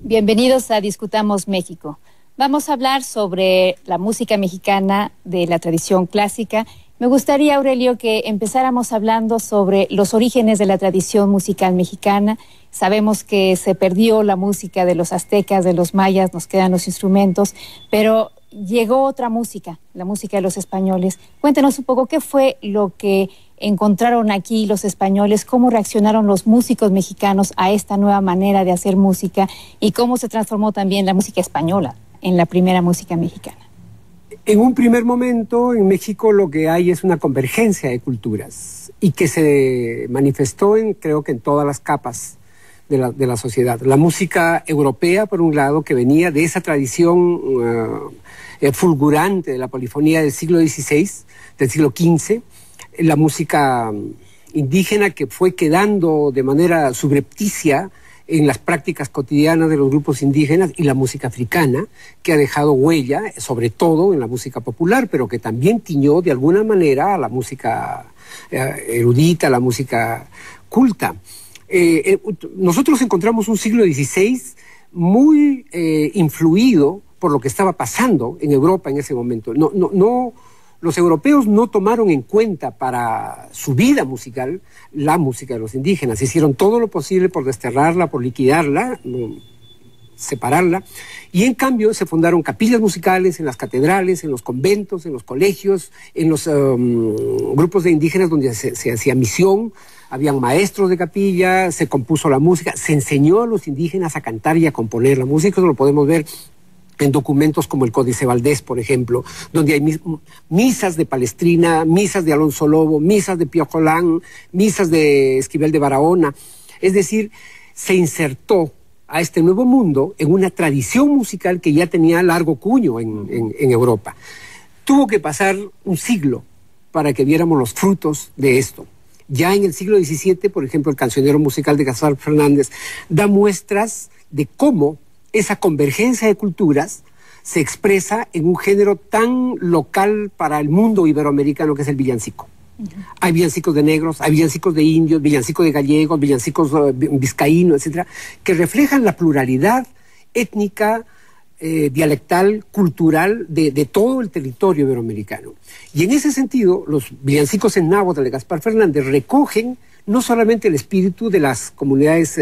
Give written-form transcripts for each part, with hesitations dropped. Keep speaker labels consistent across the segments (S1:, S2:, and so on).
S1: Bienvenidos a Discutamos México. Vamos a hablar sobre la música mexicana de la tradición clásica. Me gustaría, Aurelio, que empezáramos hablando sobre los orígenes de la tradición musical mexicana. Sabemos que se perdió la música de los aztecas, de los mayas, nos quedan los instrumentos, pero llegó otra música, la música de los españoles. Cuéntanos un poco qué fue lo que encontraron aquí los españoles, cómo reaccionaron los músicos mexicanos a esta nueva manera de hacer música y cómo se transformó también la música española en la primera música mexicana.
S2: En un primer momento, en México lo que hay es una convergencia de culturas y que se manifestó creo que en todas las capas de la sociedad. La música europea, por un lado, que venía de esa tradición fulgurante de la polifonía del siglo XVI, del siglo XV, la música indígena que fue quedando de manera subrepticia en las prácticas cotidianas de los grupos indígenas, y la música africana, que ha dejado huella, sobre todo en la música popular, pero que también tiñó de alguna manera a la música erudita, a la música culta. Nosotros encontramos un siglo XVI muy influido por lo que estaba pasando en Europa en ese momento. Los europeos no tomaron en cuenta para su vida musical la música de los indígenas. Hicieron todo lo posible por desterrarla, por liquidarla, separarla, y en cambio se fundaron capillas musicales en las catedrales, en los conventos, en los colegios, en los grupos de indígenas donde se hacía misión. Habían maestros de capilla, se compuso la música, se enseñó a los indígenas a cantar y a componer la música. Eso lo podemos ver en documentos como el Códice Valdés, por ejemplo, donde hay misas de Palestrina, misas de Alonso Lobo, misas de Pío Colán, misas de Esquivel de Barahona. Es decir, se insertó a este nuevo mundo en una tradición musical que ya tenía largo cuño en Europa. Tuvo que pasar un siglo para que viéramos los frutos de esto. Ya en el siglo XVII, por ejemplo, el cancionero musical de Gaspar Fernández da muestras de cómo esa convergencia de culturas se expresa en un género tan local para el mundo iberoamericano que es el villancico. Hay villancicos de negros, hay villancicos de indios, villancicos de gallegos, villancicos vizcaínos, etcétera, que reflejan la pluralidad étnica, dialectal, cultural de todo el territorio iberoamericano. Y en ese sentido, los villancicos en náhuatl de Gaspar Fernández recogen no solamente el espíritu de las comunidades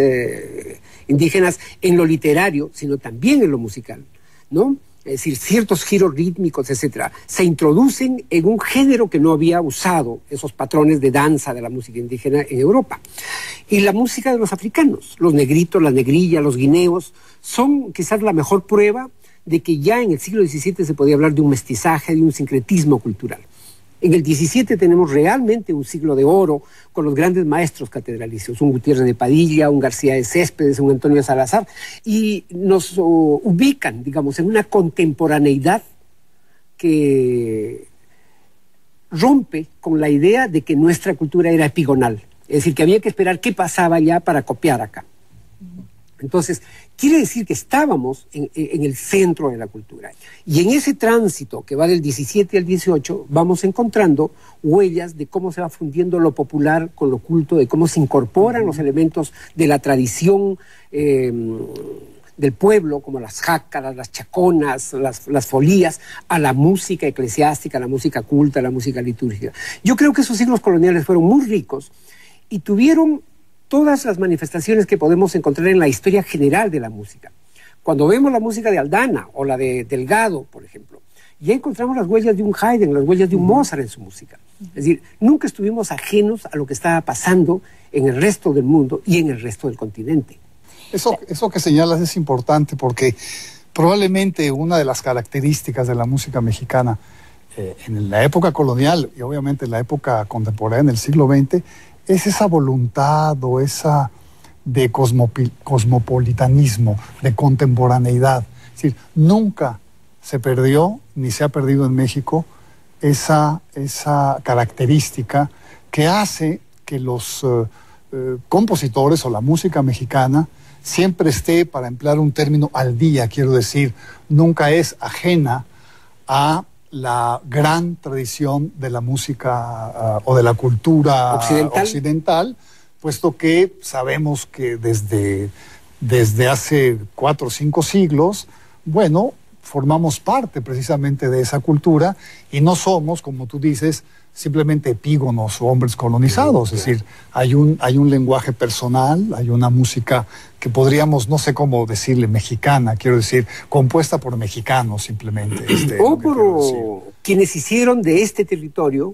S2: indígenas en lo literario, sino también en lo musical, ¿no? Es decir, ciertos giros rítmicos, etcétera, se introducen en un género que no había usado esos patrones de danza de la música indígena en Europa. Y la música de los africanos, los negritos, las negrillas, los guineos, son quizás la mejor prueba de que ya en el siglo XVII se podía hablar de un mestizaje, de un sincretismo cultural. En el XVII tenemos realmente un siglo de oro con los grandes maestros catedralicios, un Gutiérrez de Padilla, un García de Céspedes, un Antonio de Salazar, y nos ubican, digamos, en una contemporaneidad que rompe con la idea de que nuestra cultura era epigonal, es decir, que había que esperar qué pasaba allá para copiar acá. Entonces, quiere decir que estábamos en el centro de la cultura. Y en ese tránsito que va del 17 al 18, vamos encontrando huellas de cómo se va fundiendo lo popular con lo culto, de cómo se incorporan los elementos de la tradición del pueblo, como las jácaras, las chaconas, las folías, a la música eclesiástica, a la música culta, a la música litúrgica. Yo creo que esos siglos coloniales fueron muy ricos y tuvieron todas las manifestaciones que podemos encontrar en la historia general de la música. Cuando vemos la música de Aldana o la de Delgado, por ejemplo, ya encontramos las huellas de un Haydn, las huellas de un Mozart en su música. Es decir, nunca estuvimos ajenos a lo que estaba pasando en el resto del mundo y en el resto del continente.
S3: Eso que señalas es importante porque probablemente una de las características de la música mexicana en la época colonial y obviamente en la época contemporánea, en el siglo XX, es esa voluntad o esa de cosmopolitanismo, de contemporaneidad. Es decir, nunca se perdió, ni se ha perdido en México, esa característica que hace que los compositores o la música mexicana siempre esté, para emplear un término, al día, quiero decir, nunca es ajena a la gran tradición de la música o de la cultura occidental, puesto que sabemos que desde hace 4 o 5 siglos, bueno, formamos parte precisamente de esa cultura y no somos, como tú dices, simplemente epígonos o hombres colonizados. Es decir, hay un lenguaje personal, hay una música que podríamos, no sé cómo decirle, mexicana, quiero decir, compuesta por mexicanos simplemente.
S2: O por quienes hicieron de este territorio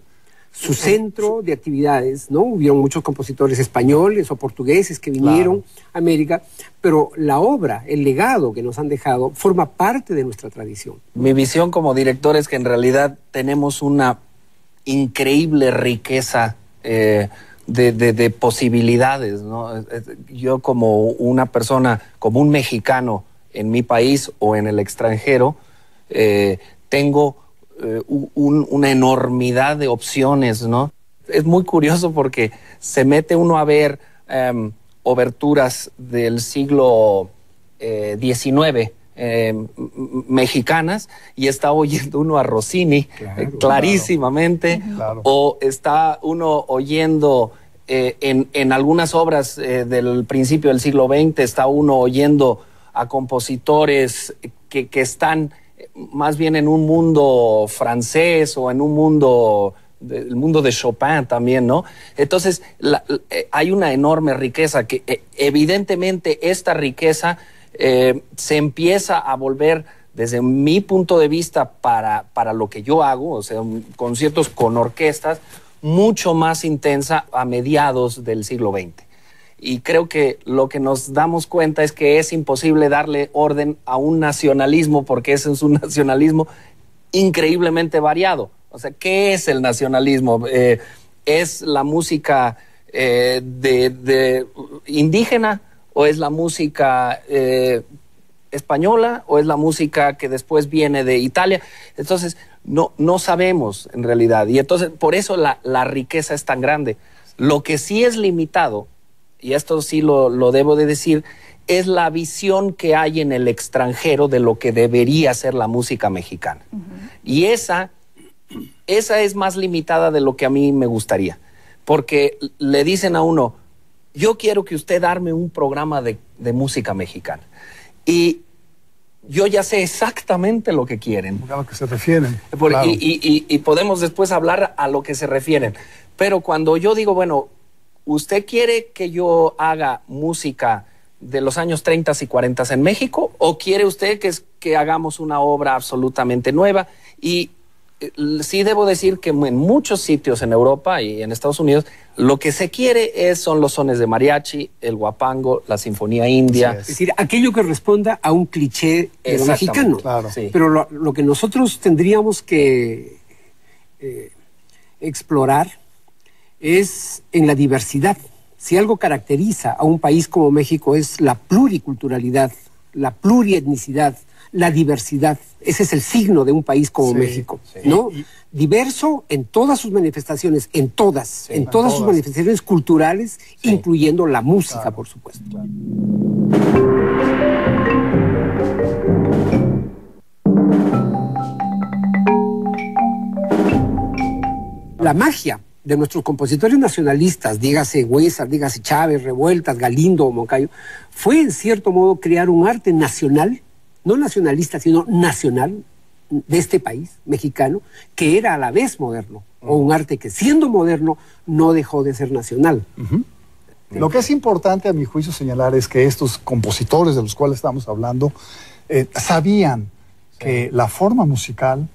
S2: su centro de actividades, ¿no? Hubieron muchos compositores españoles o portugueses que vinieron a América, pero la obra, el legado que nos han dejado, forma parte de nuestra tradición.
S4: Mi visión como director es que en realidad tenemos una increíble riqueza de posibilidades, ¿no? Yo como una persona, como un mexicano en mi país o en el extranjero, tengo una enormidad de opciones, ¿no? Es muy curioso porque se mete uno a ver oberturas del siglo XIX, mexicanas, y está oyendo uno a Rossini, clarísimamente, o está uno oyendo en algunas obras del principio del siglo XX, está uno oyendo a compositores que están más bien en un mundo francés o en un mundo, el mundo de Chopin también, ¿no? Entonces, hay una enorme riqueza que evidentemente esta riqueza se empieza a volver, desde mi punto de vista, para lo que yo hago, o sea, conciertos con orquestas, mucho más intensa a mediados del siglo XX. Y creo que lo que nos damos cuenta es que es imposible darle orden a un nacionalismo, porque ese es un nacionalismo increíblemente variado. O sea, ¿qué es el nacionalismo? ¿Es la música indígena? ¿O es la música española? ¿O es la música que después viene de Italia? Entonces, no sabemos en realidad. Y entonces, por eso la riqueza es tan grande. Lo que sí es limitado, y esto sí lo debo de decir, es la visión que hay en el extranjero de lo que debería ser la música mexicana. Y esa es más limitada de lo que a mí me gustaría. Porque le dicen a uno, yo quiero que usted arme un programa de música mexicana. Y yo ya sé exactamente lo que quieren.
S3: A lo que se refieren.
S4: Y podemos después hablar a lo que se refieren. Pero cuando yo digo, bueno, ¿usted quiere que yo haga música de los años 30 y 40 en México? ¿O quiere usted que hagamos una obra absolutamente nueva? Y sí debo decir que en muchos sitios en Europa y en Estados Unidos lo que se quiere son los sones de mariachi, el huapango, la sinfonía india.
S2: Es decir, aquello que responda a un cliché de lo mexicano.
S3: Claro.
S4: Sí.
S2: Pero lo que nosotros tendríamos que explorar es en la diversidad. Si algo caracteriza a un país como México es la pluriculturalidad, la plurietnicidad, la diversidad. Ese es el signo de un país como México, ¿no? Diverso en todas sus manifestaciones, en todas sus manifestaciones culturales, incluyendo la música, por supuesto. La magia de nuestros compositores nacionalistas, dígase Huézar, dígase Chávez, Revueltas, Galindo o Moncayo, fue en cierto modo crear un arte nacional, no nacionalista, sino nacional, de este país mexicano, que era a la vez moderno, o un arte que siendo moderno no dejó de ser nacional.
S3: Lo que es importante a mi juicio señalar es que estos compositores de los cuales estamos hablando sabían que la forma musical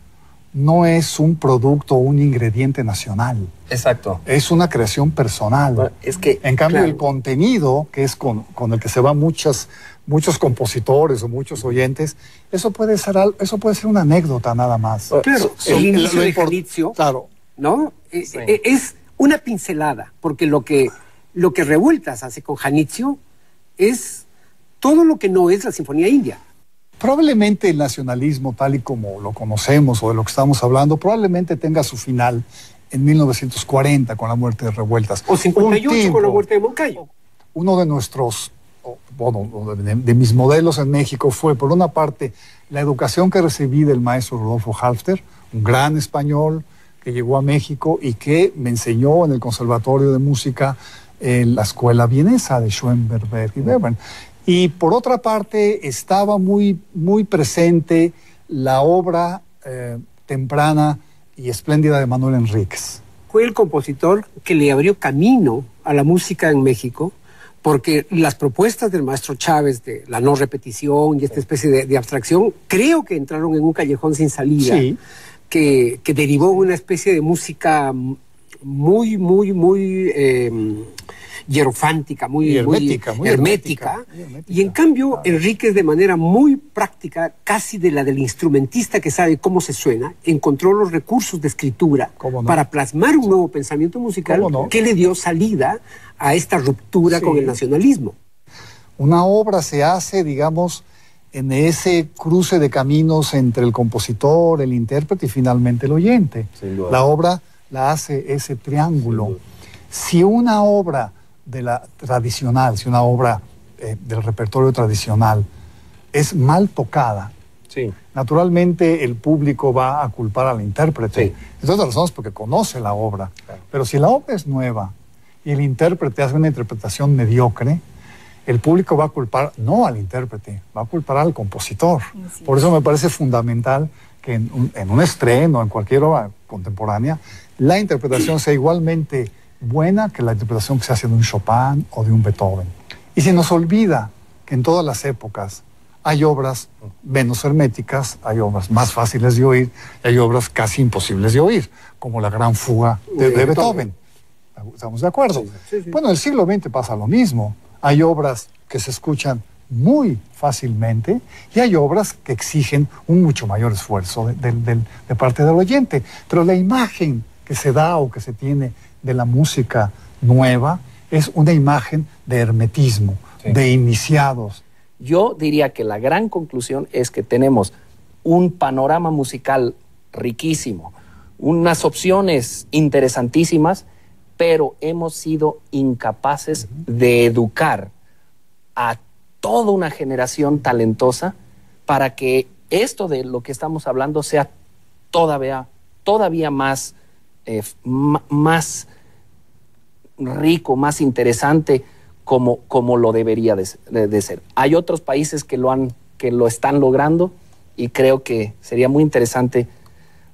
S3: no es un producto o un ingrediente nacional.
S4: Exacto.
S3: Es una creación personal.
S4: Bueno, es que,
S3: en cambio,
S4: claro,
S3: el contenido, que es con el que se van muchos compositores o muchos oyentes, eso puede ser una anécdota nada más.
S2: Claro, el inicio de Janitzio,
S3: claro,
S2: ¿no? Es una pincelada, porque lo que Revueltas hace con Janitzio es todo lo que no es la Sinfonía India.
S3: Probablemente el nacionalismo, tal y como lo conocemos o de lo que estamos hablando, probablemente tenga su final en 1940 con la muerte de Revueltas.
S2: O 58 con la muerte de Moncayo.
S3: Uno de nuestros, de mis modelos en México fue, por una parte, la educación que recibí del maestro Rodolfo Halfter, un gran español que llegó a México y que me enseñó en el Conservatorio de Música la escuela vienesa de Schoenberg, Berg y Webern. Y por otra parte estaba muy presente la obra temprana y espléndida de Manuel Enríquez.
S2: Fue el compositor que le abrió camino a la música en México, porque las propuestas del maestro Chávez de la no repetición y esta especie de abstracción, creo que entraron en un callejón sin salida, sí, que derivó una especie de música muy hierofántica, muy hermética. Y en cambio, Enríquez, de manera muy práctica, casi de la del instrumentista que sabe cómo se suena, encontró los recursos de escritura para plasmar un nuevo pensamiento musical que le dio salida a esta ruptura con el nacionalismo.
S3: Una obra se hace, digamos, en ese cruce de caminos entre el compositor, el intérprete y finalmente el oyente. La obra la hace ese triángulo. Si una obra de la tradicional, si una obra del repertorio tradicional es mal tocada, naturalmente el público va a culpar al intérprete. Entre otras razones porque conoce la obra. Pero si la obra es nueva y el intérprete hace una interpretación mediocre, el público va a culpar no al intérprete, va a culpar al compositor. Por eso me parece fundamental que en un estreno, en cualquier obra contemporánea, la interpretación sea igualmente buena que la interpretación que se hace de un Chopin o de un Beethoven. Y se nos olvida que en todas las épocas hay obras menos herméticas, hay obras más fáciles de oír, y hay obras casi imposibles de oír, como la Gran Fuga de Beethoven. ¿Estamos de acuerdo? Bueno, en el siglo XX pasa lo mismo. Hay obras que se escuchan muy fácilmente y hay obras que exigen un mucho mayor esfuerzo de parte del oyente. Pero la imagen que se da o que se tiene de la música nueva es una imagen de hermetismo, de iniciados.
S4: Yo diría que la gran conclusión es que tenemos un panorama musical riquísimo, unas opciones interesantísimas, pero hemos sido incapaces de educar a toda una generación talentosa para que esto de lo que estamos hablando sea todavía más rico, más interesante como lo debería de ser. Hay otros países que lo están logrando y creo que sería muy interesante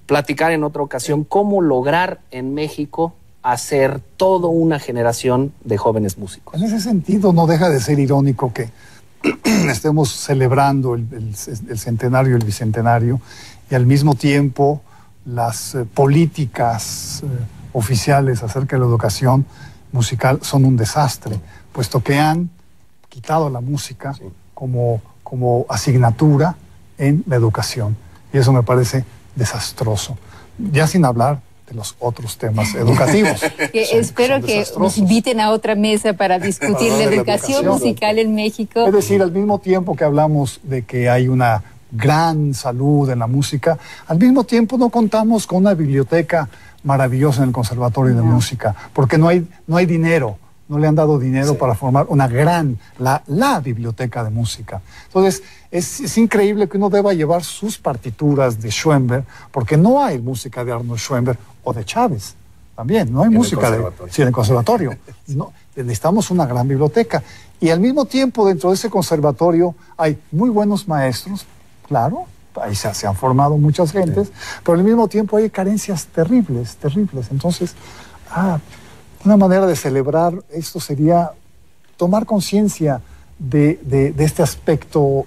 S4: platicar en otra ocasión cómo lograr en México hacer toda una generación de jóvenes músicos.
S3: En ese sentido no deja de ser irónico que estemos celebrando el centenario, el bicentenario, y al mismo tiempo las políticas oficiales acerca de la educación musical son un desastre, puesto que han quitado la música como asignatura en la educación. Y eso me parece desastroso. Ya sin hablar de los otros temas educativos.
S1: Espero que nos inviten a otra mesa para discutir la educación musical en México.
S3: Es decir, al mismo tiempo que hablamos de que hay una gran salud en la música, al mismo tiempo no contamos con una biblioteca maravillosa en el Conservatorio de Música, porque no hay dinero, no le han dado dinero para formar una gran, la biblioteca de música. Entonces, es increíble que uno deba llevar sus partituras de Schoenberg, porque no hay música de Arnold Schoenberg o de Chávez, también, no hay música en el conservatorio. No, necesitamos una gran biblioteca. Y al mismo tiempo, dentro de ese conservatorio, hay muy buenos maestros, claro, ahí se han formado muchas gentes, pero al mismo tiempo hay carencias terribles. Entonces, una manera de celebrar esto sería tomar conciencia de este aspecto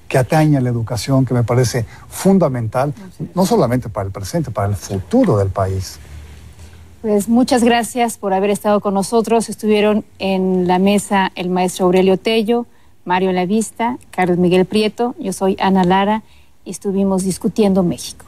S3: que atañe a la educación, que me parece fundamental, no solamente para el presente, para el futuro del país.
S1: Pues muchas gracias por haber estado con nosotros. Estuvieron en la mesa el maestro Aurelio Tello, Mario Lavista, Carlos Miguel Prieto, yo soy Ana Lara y estuvimos discutiendo México.